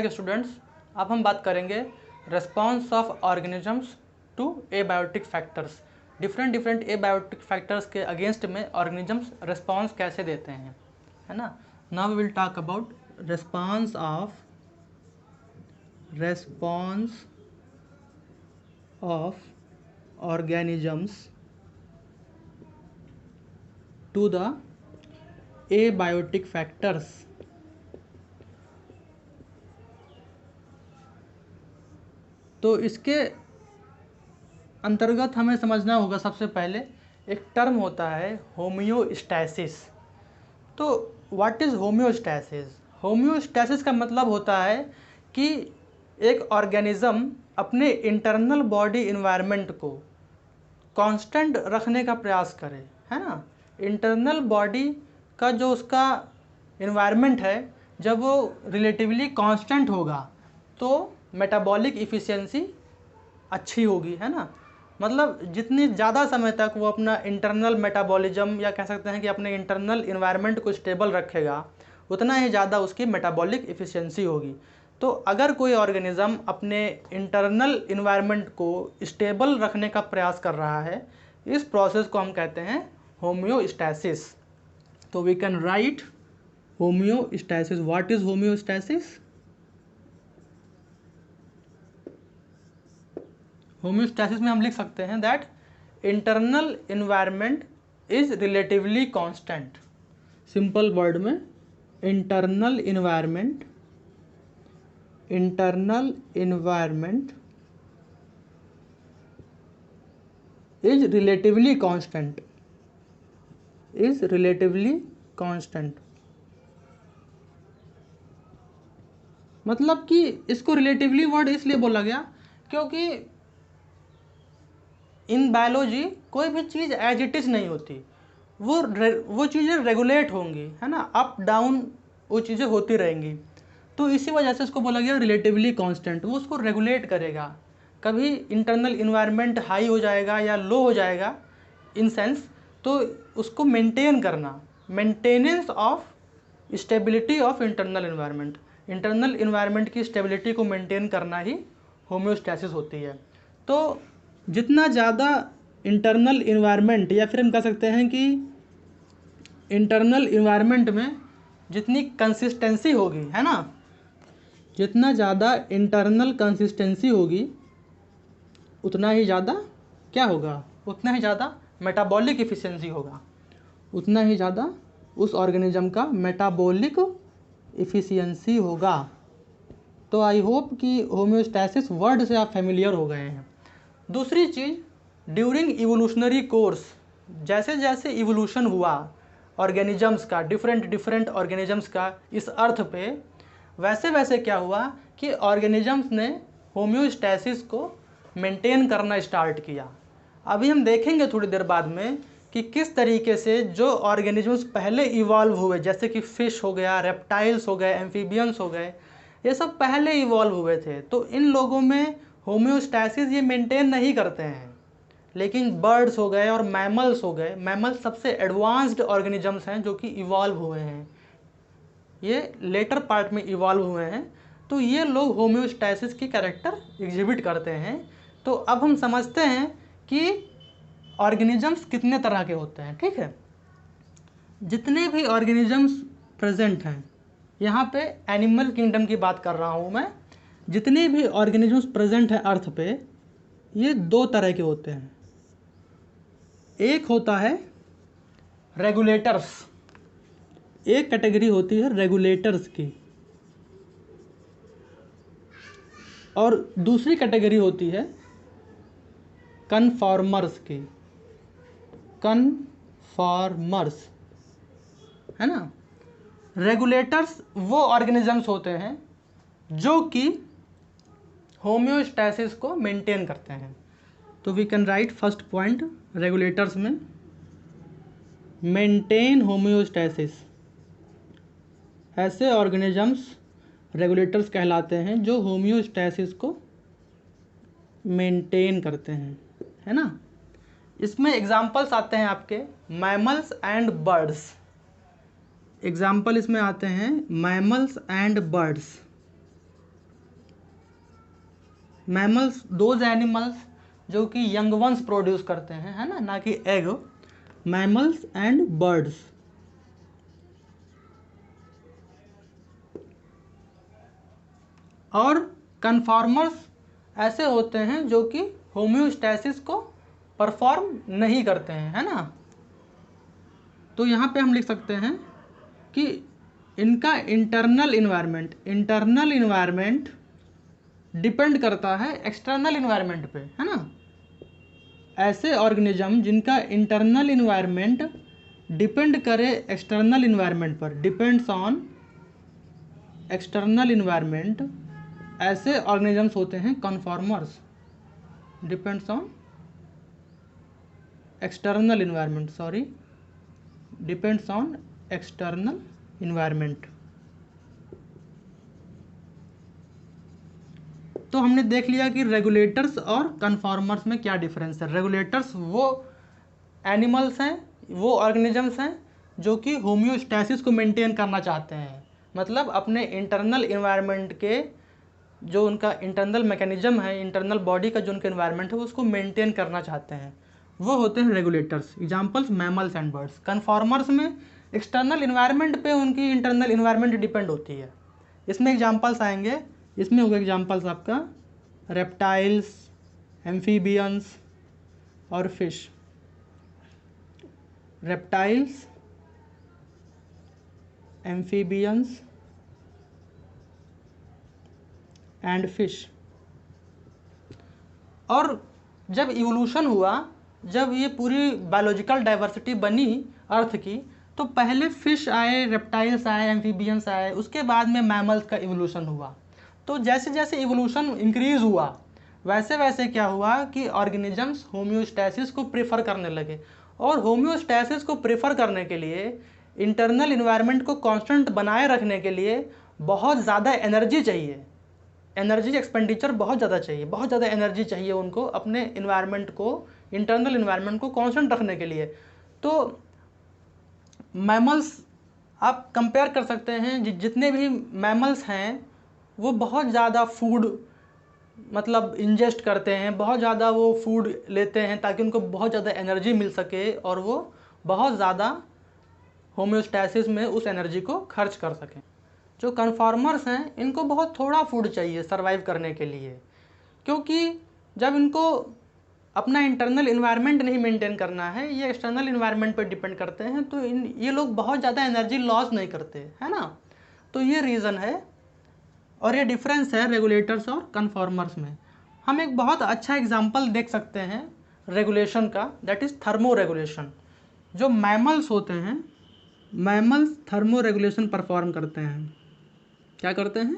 Back students. अब हम बात करेंगे response of organisms to abiotic factors. Different abiotic factors के अगेंस्ट में ऑर्गेनिजम्स रेस्पॉन्स कैसे देते हैं, है ना। Now we will talk about response of organisms to the abiotic factors. तो इसके अंतर्गत हमें समझना होगा, सबसे पहले एक टर्म होता है होम्योस्टैसिस। तो व्हाट इज़ होम्योस्टैसिस? होम्योस्टैसिस का मतलब होता है कि एक ऑर्गेनिज्म अपने इंटरनल बॉडी इन्वायरमेंट को कांस्टेंट रखने का प्रयास करे, है ना। इंटरनल बॉडी का जो उसका इन्वायरमेंट है, जब वो रिलेटिवली कांस्टेंट होगा तो मेटाबॉलिक इफ़िशियंसी अच्छी होगी, है ना। मतलब जितनी ज़्यादा समय तक वो अपना इंटरनल मेटाबॉलिज्म या कह सकते हैं कि अपने इंटरनल इन्वायरमेंट को स्टेबल रखेगा, उतना ही ज़्यादा उसकी मेटाबॉलिक इफ़िशियंसी होगी। तो अगर कोई ऑर्गेनिज़म अपने इंटरनल इन्वायरमेंट को स्टेबल रखने का प्रयास कर रहा है, इस प्रोसेस को हम कहते हैं होम्योस्टैसिस। तो we can write homeostasis. What is homeostasis? Homeostasis में हम लिख सकते हैं that internal environment is relatively constant. Simple word में internal environment is relatively constant. मतलब कि इसको रिलेटिवली वर्ड इसलिए बोला गया क्योंकि इन बायोलॉजी कोई भी चीज़ एज इट इज़ नहीं होती, वो चीज़ें रेगुलेट होंगी, है ना। अप डाउन वो चीज़ें होती रहेंगी। तो इसी वजह से इसको बोला गया रिलेटिवली कांस्टेंट। वो उसको रेगुलेट करेगा, कभी इंटरनल इन्वायरमेंट हाई हो जाएगा या लो हो जाएगा इन सेंस, तो उसको मेंटेन करना, maintenance of stability of internal environment. Internal environment की स्टेबिलिटी को मेंटेन करना ही होम्योस्टैसिस होती है। तो जितना ज़्यादा इंटरनल इन्वायरमेंट, या फिर हम कह सकते हैं कि इंटरनल इन्वायरमेंट में जितनी कंसिस्टेंसी होगी, है ना, जितना ज़्यादा इंटरनल कंसिस्टेंसी होगी उतना ही ज़्यादा क्या होगा, उतना ही ज़्यादा मेटाबॉलिक इफ़िशियंसी होगा, उतना ही ज़्यादा उस ऑर्गेनिज्म का मेटाबॉलिक इफ़िशियंसी होगा। तो आई होप कि होम्योस्टैसिस वर्ड से आप फेमिलियर हो गए हैं। दूसरी चीज़, ड्यूरिंग इवोल्यूशनरी कोर्स, जैसे जैसे इवोल्यूशन हुआ ऑर्गेनिजम्स का, डिफरेंट ऑर्गेनिजम्स का इस अर्थ पे, वैसे वैसे क्या हुआ कि ऑर्गेनिजम्स ने होम्योस्टैसिस को मेंटेन करना स्टार्ट किया। अभी हम देखेंगे थोड़ी देर बाद में कि किस तरीके से जो ऑर्गेनिजम्स पहले इवॉल्व हुए, जैसे कि फिश हो गया, रेप्टाइल्स हो गए, एम्फीबियंस हो गए, ये सब पहले इवॉल्व हुए थे। तो इन लोगों में होम्योस्टैसिस ये मेंटेन नहीं करते हैं। लेकिन बर्ड्स हो गए और मैमल्स हो गए, मैमल्स सबसे एडवांस्ड ऑर्गेनिजम्स हैं जो कि इवॉल्व हुए हैं, ये लेटर पार्ट में इवॉल्व हुए हैं। तो ये लोग होम्योस्टैसिस की कैरेक्टर एग्जिबिट करते हैं। तो अब हम समझते हैं कि ऑर्गेनिजम्स कितने तरह के होते हैं, ठीक है। जितने भी ऑर्गेनिजम्स प्रेजेंट हैं, यहाँ पे एनिमल किंगडम की बात कर रहा हूँ मैं, जितने भी ऑर्गेनिजम्स प्रेजेंट हैं अर्थ पे, ये दो तरह के होते हैं। एक होता है रेगुलेटर्स, एक कैटेगरी होती है रेगुलेटर्स की, और दूसरी कैटेगरी होती है कन्फॉर्मर्स की। कन्फॉर्मर्स, है ना। रेगुलेटर्स वो ऑर्गेनिजम्स होते हैं जो कि होम्योस्टैसिस को मेंटेन करते हैं। तो we can write first point regulators में, मेंटेन होम्योस्टैसिस। ऐसे ऑर्गेनिजम्स रेगुलेटर्स कहलाते हैं जो होम्योस्टैसिस को मेंटेन करते हैं, है ना। इसमें एग्जाम्पल्स आते हैं आपके मैमल्स एंड बर्ड्स। एग्जाम्पल इसमें आते हैं mammals and birds. Mammals those animals जो कि यंग वंस प्रोड्यूस करते हैं, है ना कि एग। Mammals and birds. और कन्फॉर्मर्स ऐसे होते हैं जो कि होम्योस्टैसिस को परफॉर्म नहीं करते हैं, है ना। तो यहाँ पे हम लिख सकते हैं कि इनका इंटरनल इन्वायरमेंट डिपेंड करता है एक्सटर्नल इन्वायरमेंट पे, है ना। ऐसे ऑर्गेनिज्म जिनका इंटरनल इन्वायरमेंट डिपेंड करे एक्सटर्नल इन्वायरमेंट पर, डिपेंड्स ऑन एक्सटर्नल इन्वायरमेंट, ऐसे ऑर्गेनिजम्स होते हैं conformers. Depends on external environment, depends on external environment. तो हमने देख लिया कि रेगुलेटर्स और कन्फॉर्मर्स में क्या डिफरेंस है। रेगुलेटर्स वो एनिमल्स हैं, वो ऑर्गेनिजम्स हैं जो कि होम्योस्टैसिस को मेंटेन करना चाहते हैं, मतलब अपने इंटरनल इन्वायरमेंट के जो उनका इंटरनल मैकेनिज्म है, इंटरनल बॉडी का जो उनका इन्वायरमेंट है उसको मेंटेन करना चाहते हैं, वो होते हैं regulators. Examples mammals and birds. Conformers में एक्सटर्नल इन्वायरमेंट पे उनकी इंटरनल इन्वायरमेंट डिपेंड होती है। इसमें एग्जांपल्स आएंगे, इसमें होगा एग्जांपल्स आपका रेप्टाइल्स, एम्फीबियंस और fish. Reptiles, amphibians and fish. और जब इवोल्यूशन हुआ, जब ये पूरी बायोलॉजिकल डाइवर्सिटी बनी अर्थ की, तो पहले फिश आए, रेप्टाइल्स आए, एम्फीबियंस आए, उसके बाद में मैमल्स का इवोल्यूशन हुआ। तो जैसे जैसे इवोल्यूशन इंक्रीज हुआ वैसे वैसे क्या हुआ कि ऑर्गेनिजम्स होम्योस्टैसिस को प्रेफर करने लगे। और होम्योस्टैसिस को प्रेफर करने के लिए, इंटरनल इन्वायरमेंट को कांस्टेंट बनाए रखने के लिए बहुत ज़्यादा एनर्जी चाहिए, एनर्जी एक्सपेंडिचर बहुत ज़्यादा चाहिए, बहुत ज़्यादा एनर्जी चाहिए उनको अपने इन्वायरमेंट को, इंटरनल इन्वायरमेंट को कांस्टेंट रखने के लिए। तो मैमल्स आप कंपेयर कर सकते हैं, जितने भी मैमल्स हैं वो बहुत ज़्यादा फूड मतलब इंजेस्ट करते हैं, बहुत ज़्यादा वो फूड लेते हैं ताकि उनको बहुत ज़्यादा एनर्जी मिल सके और वो बहुत ज़्यादा होम्योस्टैसिस में उस एनर्जी को खर्च कर सकें। जो कन्फॉर्मर्स हैं इनको बहुत थोड़ा फूड चाहिए सर्वाइव करने के लिए, क्योंकि जब इनको अपना इंटरनल इन्वायरमेंट नहीं मेंटेन करना है, ये एक्सटर्नल इन्वायरमेंट पर डिपेंड करते हैं, तो ये लोग बहुत ज़्यादा एनर्जी लॉस नहीं करते, है ना। तो ये रीज़न है और ये डिफरेंस है रेगुलेटर्स और कन्फॉर्मर्स में। हम एक बहुत अच्छा एग्जांपल देख सकते हैं रेगुलेशन का, दैट इज़ थर्मो रेगुलेशन। जो मैमल्स होते हैं, मैमल्स थर्मो रेगुलेशन परफॉर्म करते हैं। क्या करते हैं?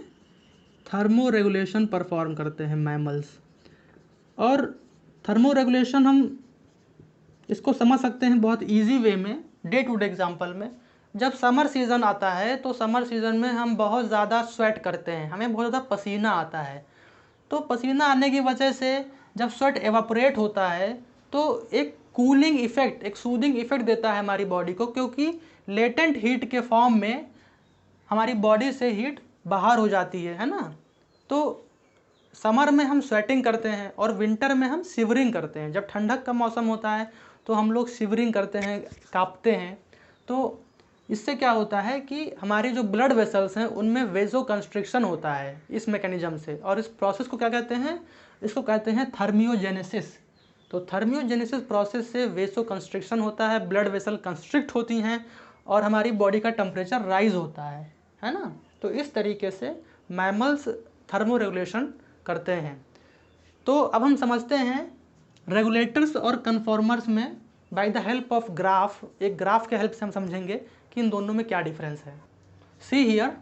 थर्मो रेगुलेशन परफॉर्म करते हैं मैमल्स। और थर्मो रेगुलेशन हम इसको समझ सकते हैं बहुत इजी वे में, डे टू डे एग्जांपल में। जब समर सीज़न आता है तो समर सीज़न में हम बहुत ज़्यादा स्वेट करते हैं, हमें बहुत ज़्यादा पसीना आता है। तो पसीना आने की वजह से जब स्वेट एवापोरेट होता है तो एक कूलिंग इफेक्ट, एक सूदिंग इफेक्ट देता है हमारी बॉडी को, क्योंकि लेटेंट हीट के फॉर्म में हमारी बॉडी से हीट बाहर हो जाती है ना। तो समर में हम स्वेटिंग करते हैं और विंटर में हम शिवरिंग करते हैं। जब ठंडक का मौसम होता है तो हम लोग शिवरिंग करते हैं, कांपते हैं। तो इससे क्या होता है कि हमारी जो ब्लड वेसल्स हैं उनमें वेजो कंस्ट्रिक्शन होता है इस मैकेनिज्म से। और इस प्रोसेस को क्या कहते हैं? इसको कहते हैं थर्मियोजेनेसिस। तो थर्मियोजेनेसिस प्रोसेस से वेसो कंस्ट्रिक्शन होता है, ब्लड वेसल कंस्ट्रिक्ट होती हैं और हमारी बॉडी का टेम्परेचर राइज होता है ना। तो इस तरीके से मैमल्स थर्मो रेगुलेशन करते हैं। तो अब हम समझते हैं रेगुलेटर्स और कन्फॉर्मर्स में by the help of graph, एक ग्राफ के हेल्प से हम समझेंगे कि इन दोनों में क्या डिफरेंस है। सी हियर,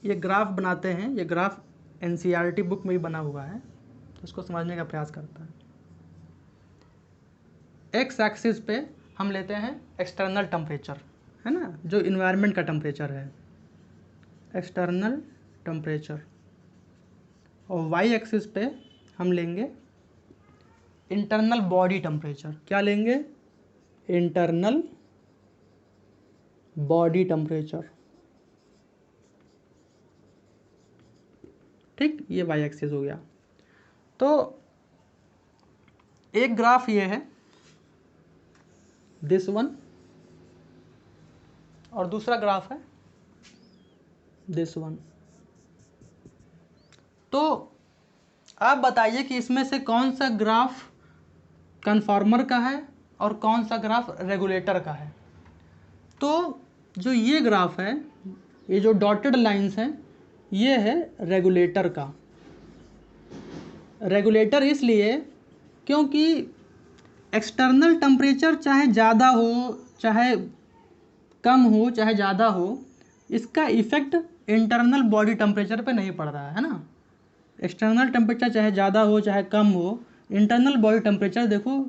ये ग्राफ बनाते हैं, ये ग्राफ एनसीईआरटी बुक में भी बना हुआ है, तो उसको समझने का प्रयास करता है। एक्स एक्सिस पे हम लेते हैं एक्सटर्नल टेम्परेचर, है ना, जो इन्वायरमेंट का टेम्परेचर है, एक्सटर्नल टेम्परेचर। और वाई एक्सिस पे हम लेंगे इंटरनल बॉडी टेम्परेचर। क्या लेंगे? Internal body temperature. ठीक, ये वाई एक्सिस हो गया। तो एक ग्राफ ये है दिस वन, और दूसरा ग्राफ है दिस वन। तो आप बताइए कि इसमें से कौन सा ग्राफ कन्फॉर्मर का है और कौन सा ग्राफ रेगुलेटर का है। तो जो ये ग्राफ है, ये जो डॉटेड लाइंस हैं, ये है रेगुलेटर का। रेगुलेटर इसलिए क्योंकि एक्सटर्नल टेम्परेचर चाहे ज़्यादा हो, चाहे कम हो, चाहे ज़्यादा हो, इसका इफ़ेक्ट इंटरनल बॉडी टेम्परेचर पे नहीं पड़ रहा है ना। एक्सटर्नल टेम्परेचर चाहे ज़्यादा हो चाहे कम हो, इंटरनल बॉडी टेम्परेचर देखो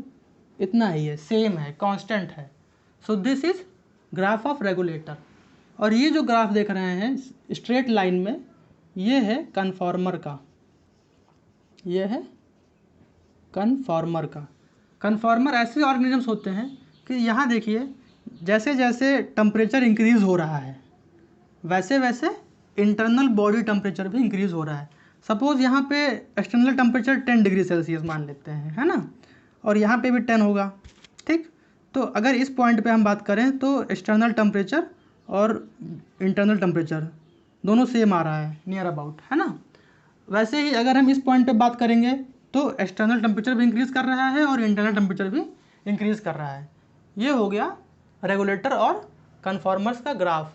इतना ही है, सेम है, कांस्टेंट है। So this is graph of regulator. और ये जो ग्राफ देख रहे हैं स्ट्रेट लाइन में, ये है कन्फॉर्मर का, ये है कन्फॉर्मर का। कन्फॉर्मर ऐसे ऑर्गेनिजम्स होते हैं कि यहाँ देखिए जैसे जैसे टेम्परेचर इंक्रीज़ हो रहा है वैसे वैसे इंटरनल बॉडी टेम्परेचर भी इंक्रीज़ हो रहा है। सपोज़ यहाँ पे एक्सटर्नल टेम्परेचर 10 डिग्री सेल्सियस मान लेते हैं, है ना, और यहाँ पे भी 10 होगा, ठीक। तो अगर इस पॉइंट पे हम बात करें तो एक्सटर्नल टेम्परेचर और इंटरनल टेम्परेचर दोनों सेम आ रहा है नियर अबाउट, है ना। वैसे ही अगर हम इस पॉइंट पे बात करेंगे तो एक्सटर्नल टेम्परेचर भी इंक्रीज़ कर रहा है और इंटरनल टेम्परेचर भी इंक्रीज़ कर रहा है। ये हो गया रेगुलेटर और कन्फॉर्मर्स का ग्राफ।